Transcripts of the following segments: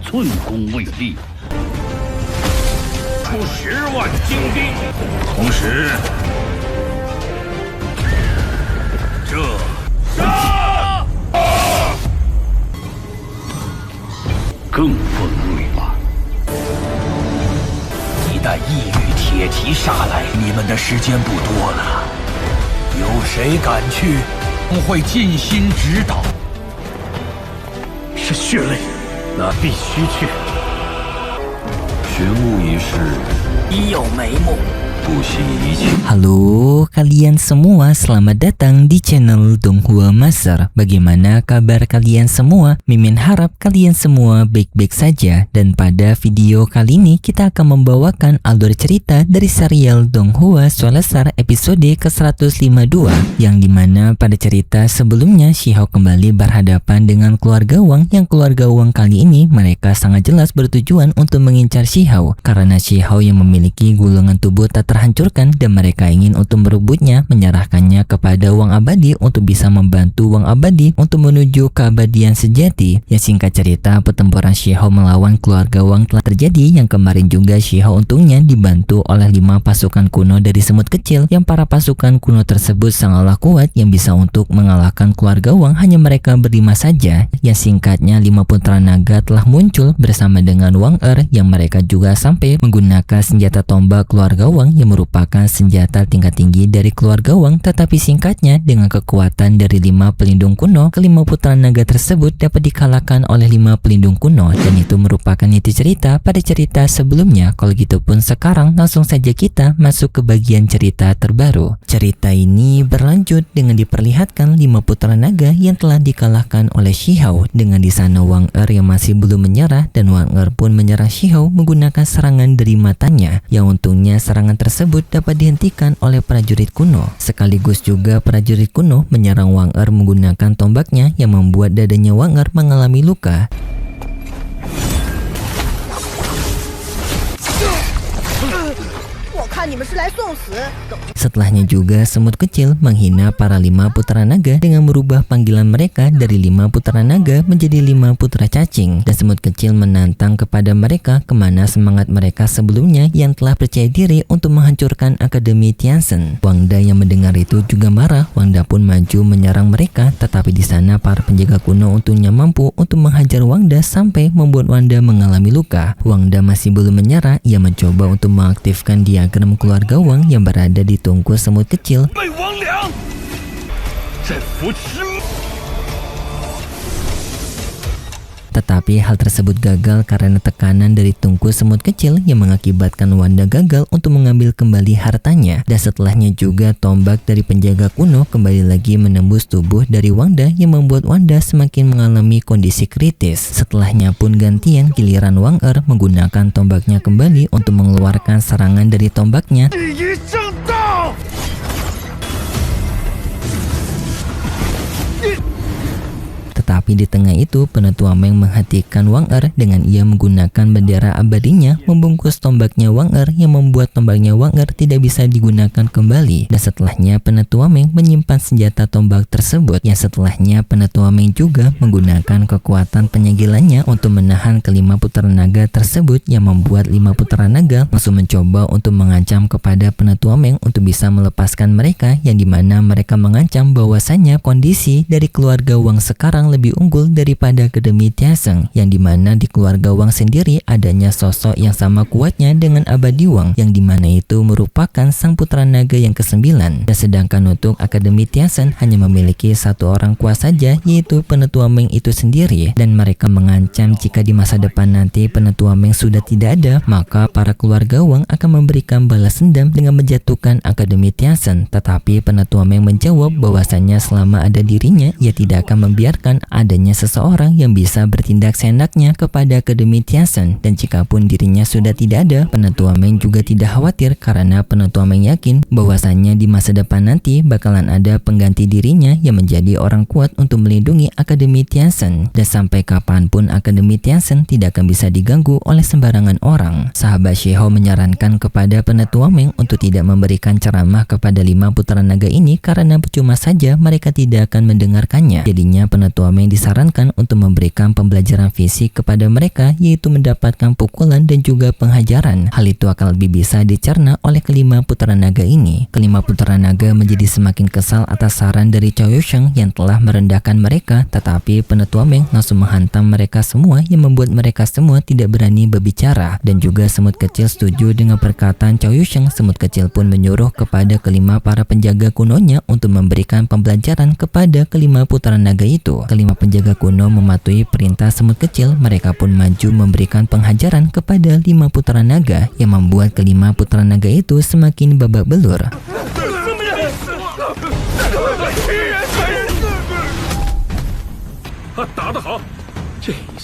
寸功未立，出10万精兵，同时，这杀更锋锐了。一旦异域铁蹄杀来，你们的时间不多了。有谁敢去？我会尽心指导。是血泪，那必须去。寻物一事，已有眉目。不惜一切。Halo kalian semua, selamat datang di channel Donghua Master. Bagaimana kabar kalian semua? Mimin harap kalian semua baik-baik saja. Dan pada video kali ini kita akan membawakan alur cerita dari serial Donghua Solasar episode ke-152, yang dimana pada cerita sebelumnya Shihao kembali berhadapan dengan keluarga Wang, yang keluarga Wang kali ini mereka sangat jelas bertujuan untuk mengincar Shihao karena Shihao yang memiliki gulungan tubuh tak terhancurkan, dan mereka ingin untuk merebutnya, menyerahkannya kepada Wang Abadi untuk bisa membantu Wang Abadi untuk menuju keabadian sejati. Ya, singkat cerita, pertempuran Shihao melawan keluarga Wang telah terjadi, yang kemarin juga Shihao untungnya dibantu oleh 5 pasukan kuno dari semut kecil, yang para pasukan kuno tersebut sangatlah kuat yang bisa untuk mengalahkan keluarga Wang. Hanya mereka berlima saja. Ya, singkatnya 5 putra naga telah muncul bersama dengan Wang yang mereka juga sampai menggunakan senjata tombak keluarga Wang yang merupakan senjata tingkat tinggi dari keluarga Wang. Tetapi singkatnya, dengan kekuatan dari 5 pelindung kuno, kelima putra naga tersebut dapat dikalahkan oleh 5 pelindung kuno, dan itu merupakan inti cerita pada cerita sebelumnya. Kalau gitu pun sekarang langsung saja kita masuk ke bagian cerita terbaru. Cerita ini berlanjut dengan diperlihatkan 5 putra naga yang telah dikalahkan oleh Shihao, dengan di sana Wang yang masih belum menyerah, dan Wang pun menyerang Shihao menggunakan serangan dari matanya, yang untungnya serangan tersebut dapat dihentikan oleh prajurit kuno. Sekaligus juga prajurit kuno menyerang Wang menggunakan tombaknya, yang membuat dadanya Wang mengalami luka. Setelahnya juga semut kecil menghina para 5 putra naga dengan merubah panggilan mereka dari 5 putra naga menjadi 5 putra cacing, dan semut kecil menantang kepada mereka kemana semangat mereka sebelumnya yang telah percaya diri untuk menghancurkan Akademi Tianzhen. Wangda yang mendengar itu juga marah. Wangda pun maju menyerang mereka, tetapi di sana para penjaga kuno untungnya mampu untuk menghajar Wangda sampai membuat Wangda mengalami luka. Wangda masih belum menyerah. Ia mencoba untuk mengaktifkan diagram keluarga Wang yang berada di tungku semut kecil. Tetapi hal tersebut gagal karena tekanan dari tungku semut kecil yang mengakibatkan Wangda gagal untuk mengambil kembali hartanya. Dan setelahnya juga tombak dari penjaga kuno kembali lagi menembus tubuh dari Wangda yang membuat Wangda semakin mengalami kondisi kritis. Setelahnya pun gantian giliran Wang menggunakan tombaknya kembali untuk mengeluarkan serangan dari tombaknya. Tetapi di tengah itu Penetua Meng menghentikan Wang dengan ia menggunakan bendera abadinya membungkus tombaknya Wang yang membuat tombaknya Wang tidak bisa digunakan kembali. Dan setelahnya Penetua Meng menyimpan senjata tombak tersebut. Yang setelahnya Penetua Meng juga menggunakan kekuatan penyegelannya untuk menahan kelima putra naga tersebut, yang membuat 5 putra naga langsung mencoba untuk mengancam kepada Penetua Meng untuk bisa melepaskan mereka, yang dimana mereka mengancam bahwasanya kondisi dari keluarga Wang sekarang lebih unggul daripada Akademi Tianzhen, yang dimana di keluarga Wang sendiri adanya sosok yang sama kuatnya dengan Abadi Wang, yang dimana itu merupakan sang putra naga yang ke-9. Dan sedangkan untuk Akademi Tianzhen hanya memiliki 1 orang kuat saja, yaitu Penetua Meng itu sendiri. Dan mereka mengancam jika di masa depan nanti Penetua Meng sudah tidak ada, maka para keluarga Wang akan memberikan balas dendam dengan menjatuhkan Akademi Tianzhen. Tetapi Penetua Meng menjawab bahwasanya selama ada dirinya, ia tidak akan membiarkan adanya seseorang yang bisa bertindak seenaknya kepada Akademi Tianzhen. Dan jikapun dirinya sudah tidak ada, Penetua Meng juga tidak khawatir karena Penetua Meng yakin bahwasanya di masa depan nanti bakalan ada pengganti dirinya yang menjadi orang kuat untuk melindungi Akademi Tianzhen. Dan sampai kapanpun Akademi Tianzhen tidak akan bisa diganggu oleh sembarangan orang. Sahabat Shihao menyarankan kepada Penetua Meng untuk tidak memberikan ceramah kepada 5 putra naga ini karena percuma saja mereka tidak akan mendengarkannya. Jadinya Penetua Meng disarankan untuk memberikan pembelajaran fisik kepada mereka, yaitu mendapatkan pukulan dan juga penghajaran. Hal itu akan lebih bisa dicerna oleh kelima putra naga ini. Kelima putra naga menjadi semakin kesal atas saran dari Cao Yusheng yang telah merendahkan mereka, tetapi Penetua Meng langsung menghantam mereka semua yang membuat mereka semua tidak berani berbicara. Dan juga semut kecil setuju dengan perkataan Cao Yusheng. Semut kecil pun menyuruh kepada kelima para penjaga kunonya untuk memberikan pembelajaran kepada kelima putra naga itu. Kelima penjaga kuno mematuhi perintah semut kecil. Mereka pun maju memberikan penghajaran kepada 5 putra naga yang membuat kelima putra naga itu semakin babak belur.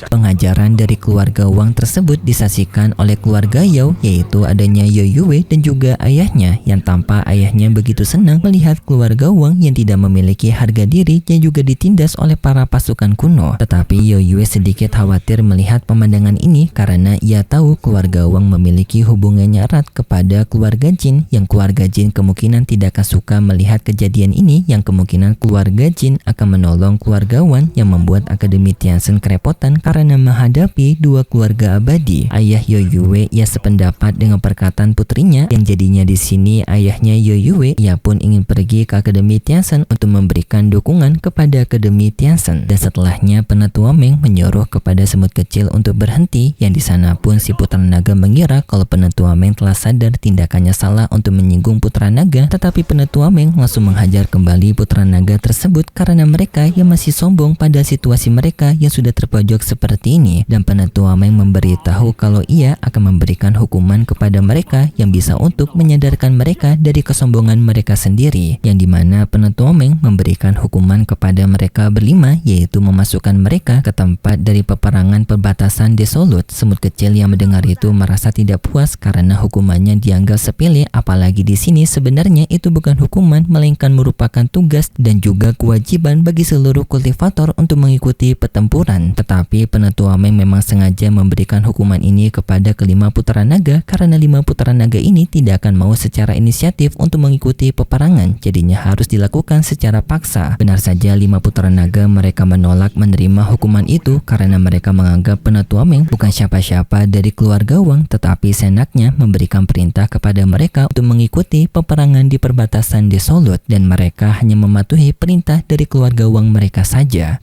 Pengajaran dari keluarga Wang tersebut disaksikan oleh keluarga Yao, yaitu adanya Yao Yue dan juga ayahnya, yang tanpa ayahnya begitu senang melihat keluarga Wang yang tidak memiliki harga diri yang juga ditindas oleh para pasukan kuno. Tetapi Yao Yue sedikit khawatir melihat pemandangan ini karena ia tahu keluarga Wang memiliki hubungannya erat kepada keluarga Jin, yang keluarga Jin kemungkinan tidak akan suka melihat kejadian ini, yang kemungkinan keluarga Jin akan menolong keluarga Wang yang membuat Akademi Tianzhen kerepotan karena menghadapi dua keluarga abadi. Ayah Yao Yue ia sependapat dengan perkataan putrinya, yang jadinya di sini ayahnya Yao Yue ia pun ingin pergi ke Akademi Tianzhen untuk memberikan dukungan kepada Akademi Tianzhen. Dan setelahnya Penetua Meng menyuruh kepada semut kecil untuk berhenti, yang di sana pun si putra naga mengira kalau Penetua Meng telah sadar tindakannya salah untuk menyinggung putra naga, tetapi Penetua Meng langsung menghajar kembali putra naga tersebut karena mereka yang masih sombong pada situasi mereka yang sudah terpojok seperti ini. Dan Penetua Meng memberitahu kalau ia akan memberikan hukuman kepada mereka yang bisa untuk menyadarkan mereka dari kesombongan mereka sendiri, yang dimana Penetua Meng memberikan hukuman kepada mereka berlima, yaitu memasukkan mereka ke tempat dari peperangan perbatasan Desolut. Semut kecil yang mendengar itu merasa tidak puas karena hukumannya dianggap sepele, apalagi di sini sebenarnya itu bukan hukuman melainkan merupakan tugas dan juga kewajiban bagi seluruh kultivator untuk mengikuti pertempuran. Tetapi Penetua Meng memang sengaja memberikan hukuman ini kepada kelima putra naga karena 5 putra naga ini tidak akan mau secara inisiatif untuk mengikuti peperangan, jadinya harus dilakukan secara paksa. Benar saja 5 putra naga mereka menolak menerima hukuman itu karena mereka menganggap Penetua Meng bukan siapa-siapa dari keluarga Wang, tetapi senaknya memberikan perintah kepada mereka untuk mengikuti peperangan di perbatasan Desolut, dan mereka hanya mematuhi perintah dari keluarga Wang mereka saja.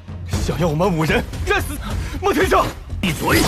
想要我们5人干死莫天上！闭嘴！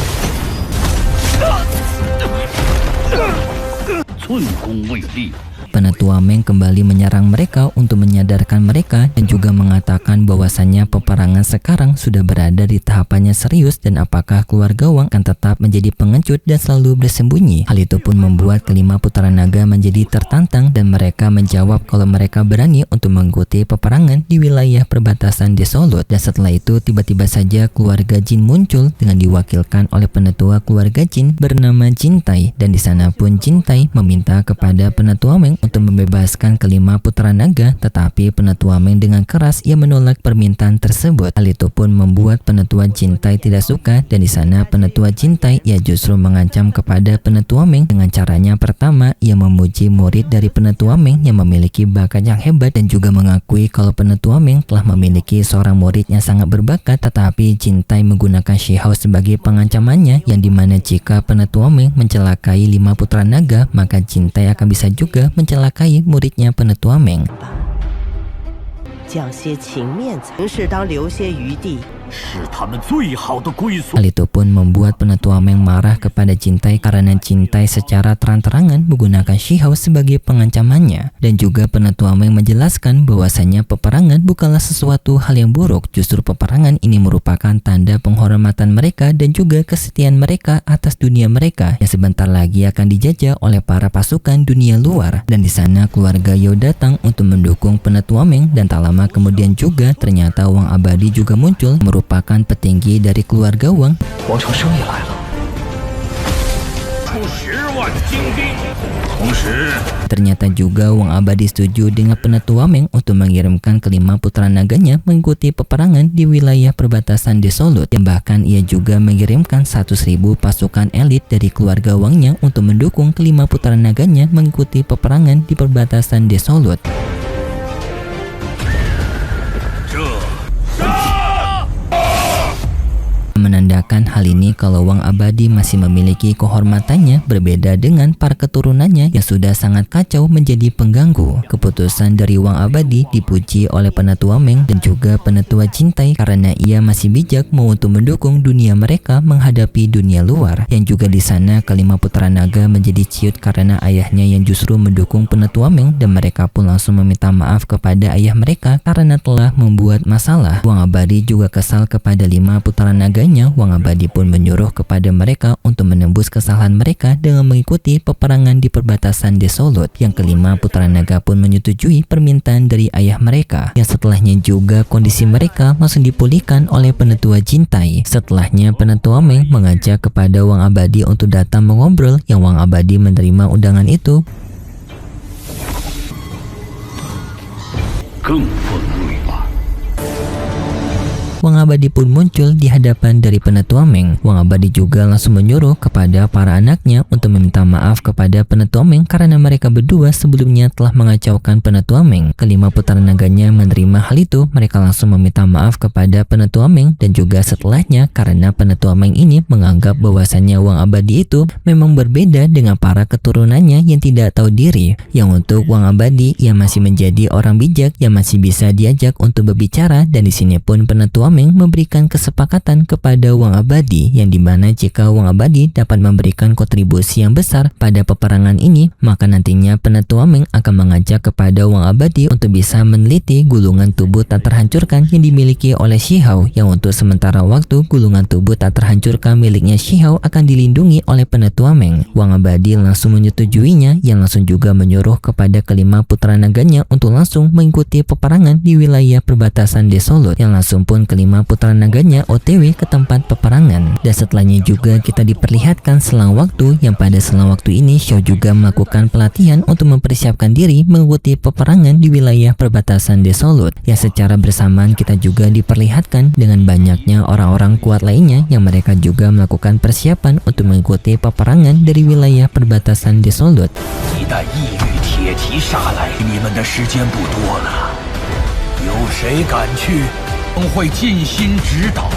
寸功未立。 Penetua Meng kembali menyerang mereka untuk menyadarkan mereka dan juga mengatakan bahwasannya peperangan sekarang sudah berada di tahapannya serius dan apakah keluarga Wang akan tetap menjadi pengecut dan selalu bersembunyi. Hal itu pun membuat kelima putra naga menjadi tertantang dan mereka menjawab kalau mereka berani untuk mengikuti peperangan di wilayah perbatasan Desolut. Dan setelah itu tiba-tiba saja keluarga Jin muncul dengan diwakilkan oleh penetua keluarga Jin bernama Jin Tai, dan di sana pun Jin Tai meminta kepada Penetua Meng untuk membebaskan kelima putra naga, tetapi Penetua Meng dengan keras ia menolak permintaan tersebut. Hal itu pun membuat Penetua Jin Tai tidak suka, dan di sana Penetua Jin Tai ia justru mengancam kepada Penetua Meng dengan caranya. Pertama, ia memuji murid dari Penetua Meng yang memiliki bakat yang hebat dan juga mengakui kalau Penetua Meng telah memiliki seorang murid yang sangat berbakat, tetapi Jin Tai menggunakan Shihao sebagai pengancamannya, yang dimana jika Penetua Meng mencelakai 5 putra naga, maka Jin Tai akan bisa juga mencelakai muridnya Penetua Meng. 将些情面曾是当留些余地。 是他们最好的归宿。 Hal itu pun membuat Penetua Meng marah kepada Jin Tai karena Jin Tai secara terang-terangan menggunakan Shihao sebagai pengancamannya. Dan juga Penetua Meng menjelaskan bahwasanya peperangan bukanlah sesuatu hal yang buruk, justru peperangan ini merupakan tanda penghormatan mereka dan juga kesetiaan mereka atas dunia mereka yang sebentar lagi akan dijajah oleh para pasukan dunia luar. Dan di sana keluarga Yao datang untuk mendukung Penetua Meng, dan tak lama kemudian juga ternyata Wang Abadi juga muncul, merupakan petinggi dari keluarga Wang. 王承生也来了，出10万精兵，同时 Ternyata juga Wang Abadi setuju dengan Penetua Meng untuk mengirimkan kelima putra naganya mengikuti peperangan di wilayah perbatasan Desolut, yang bahkan ia juga mengirimkan 100.000 pasukan elit dari keluarga Wangnya untuk mendukung kelima putra naganya mengikuti peperangan di perbatasan Desolut. menandakan hal ini kalau Wang Abadi masih memiliki kehormatannya berbeda dengan para keturunannya yang sudah sangat kacau menjadi pengganggu. Keputusan dari Wang Abadi dipuji oleh Penatua Meng dan juga Penatua Jintai karena ia masih bijak mau untuk mendukung dunia mereka menghadapi dunia luar. Yang juga di sana kelima putra naga menjadi ciut karena ayahnya yang justru mendukung Penatua Meng dan mereka pun langsung meminta maaf kepada ayah mereka karena telah membuat masalah. Wang Abadi juga kesal kepada 5 putra naganya. Wang Abadi pun menyuruh kepada mereka untuk menembus kesalahan mereka dengan mengikuti peperangan di perbatasan Desolut. Yang kelima putra naga pun menyetujui permintaan dari ayah mereka. Yang setelahnya juga kondisi mereka langsung dipulihkan oleh Penatua Jintai. Setelahnya Penatua Meng mengajak kepada Wang Abadi untuk datang mengobrol, yang Wang Abadi menerima undangan itu. Wang Abadi pun muncul di hadapan dari Penatua Meng. Wang Abadi juga langsung menyuruh kepada para anaknya untuk meminta maaf kepada Penatua Meng karena mereka berdua sebelumnya telah mengacaukan Penatua Meng. Kelima putra naganya menerima hal itu. Mereka langsung meminta maaf kepada Penatua Meng dan juga setelahnya karena Penatua Meng ini menganggap bahwasannya Wang Abadi itu memang berbeda dengan para keturunannya yang tidak tahu diri. Yang untuk Wang Abadi, ia masih menjadi orang bijak yang masih bisa diajak untuk berbicara, dan di sini pun Penatua Meng memberikan kesepakatan kepada Wang Abadi yang dimana jika Wang Abadi dapat memberikan kontribusi yang besar pada peperangan ini, maka nantinya Penatua Meng akan mengajak kepada Wang Abadi untuk bisa meneliti gulungan tubuh tak terhancurkan yang dimiliki oleh Shihao, yang untuk sementara waktu gulungan tubuh tak terhancurkan miliknya Shihao akan dilindungi oleh Penatua Meng. Wang Abadi langsung menyetujuinya, yang langsung juga menyuruh kepada kelima putra naganya untuk langsung mengikuti peperangan di wilayah perbatasan Desolut, yang langsung pun kelima putra naganya OTW ke tempat peperangan. Dan setelahnya juga kita diperlihatkan selang waktu, yang pada selang waktu ini Xiao juga melakukan pelatihan untuk mempersiapkan diri mengikuti peperangan di wilayah perbatasan Desolut. Yang secara bersamaan kita juga diperlihatkan dengan banyaknya orang-orang kuat lainnya yang mereka juga melakukan persiapan untuk mengikuti peperangan dari wilayah perbatasan Desolut. 一旦异域铁蹄杀来，你们的时间不多了。有谁敢去？会尽心指导。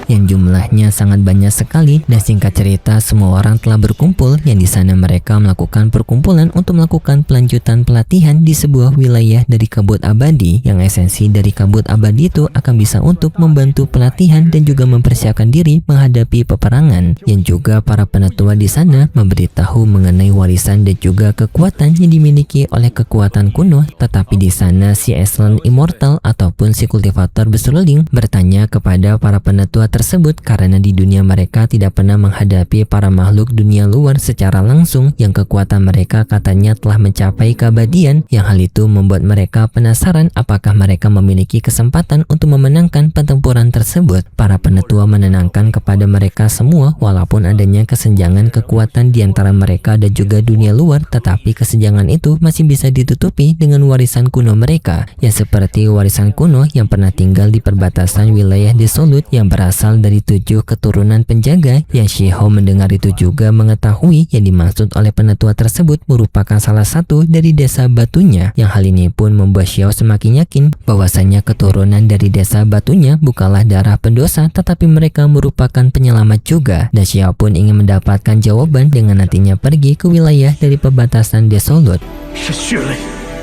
yang jumlahnya sangat banyak sekali, dan singkat cerita semua orang telah berkumpul, yang di sana mereka melakukan perkumpulan untuk melakukan pelanjutan pelatihan di sebuah wilayah dari kabut abadi, yang esensi dari kabut abadi itu akan bisa untuk membantu pelatihan dan juga mempersiapkan diri menghadapi peperangan. Yang juga para penatua di sana memberitahu mengenai warisan dan juga kekuatan yang dimiliki oleh kekuatan kuno, tetapi di sana si Excellent Immortal ataupun si kultivator berseruling bertanya kepada para penatua tersebut karena di dunia mereka tidak pernah menghadapi para makhluk dunia luar secara langsung, yang kekuatan mereka katanya telah mencapai keabadian, yang hal itu membuat mereka penasaran apakah mereka memiliki kesempatan untuk memenangkan pertempuran tersebut. Para penatua menenangkan kepada mereka semua walaupun adanya kesenjangan kekuatan di antara mereka dan juga dunia luar, tetapi kesenjangan itu masih bisa ditutupi dengan warisan kuno mereka, yang seperti warisan kuno yang pernah tinggal di perbatasan wilayah Desolut yang berasal dari 7 keturunan penjaga. Yang Shihao mendengar itu juga mengetahui yang dimaksud oleh penatua tersebut merupakan salah satu dari desa batunya, yang hal ini pun membuat Shihao semakin yakin bahwasanya keturunan dari desa batunya bukanlah darah pendosa, tetapi mereka merupakan penyelamat juga. Dan Shihao pun ingin mendapatkan jawaban dengan nantinya pergi ke wilayah dari perbatasan Desolut. 是血泪，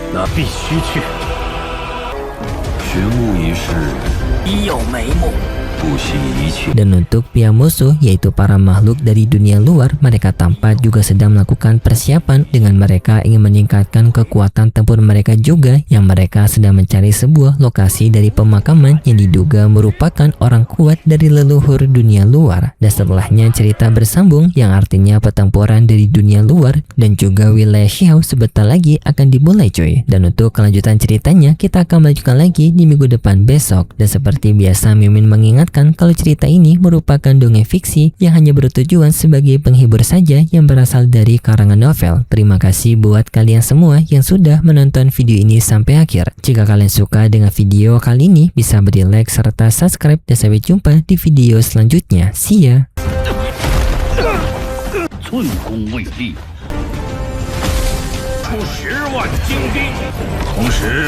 那必须去。寻物一事，已有眉目。 不惜一切。 Dan untuk pihak musuh, yaitu para makhluk dari dunia luar, mereka tampak juga sedang melakukan persiapan dengan mereka ingin meningkatkan kekuatan tempur mereka juga, yang mereka sedang mencari sebuah lokasi dari pemakaman yang diduga merupakan orang kuat dari leluhur dunia luar. Dan setelahnya cerita bersambung, yang artinya pertempuran dari dunia luar dan juga wilayah Shihao sebentar lagi akan dimulai cuy. Dan untuk kelanjutan ceritanya kita akan melanjutkan lagi di minggu depan besok. Dan seperti biasa Mimin mengingat kalau cerita ini merupakan dongeng fiksi yang hanya bertujuan sebagai penghibur saja yang berasal dari karangan novel. Terima kasih buat kalian semua yang sudah menonton video ini sampai akhir. Jika kalian suka dengan video kali ini, bisa beri like serta subscribe, dan sampai jumpa di video selanjutnya. See ya! 寸功未立，出10万精兵，同时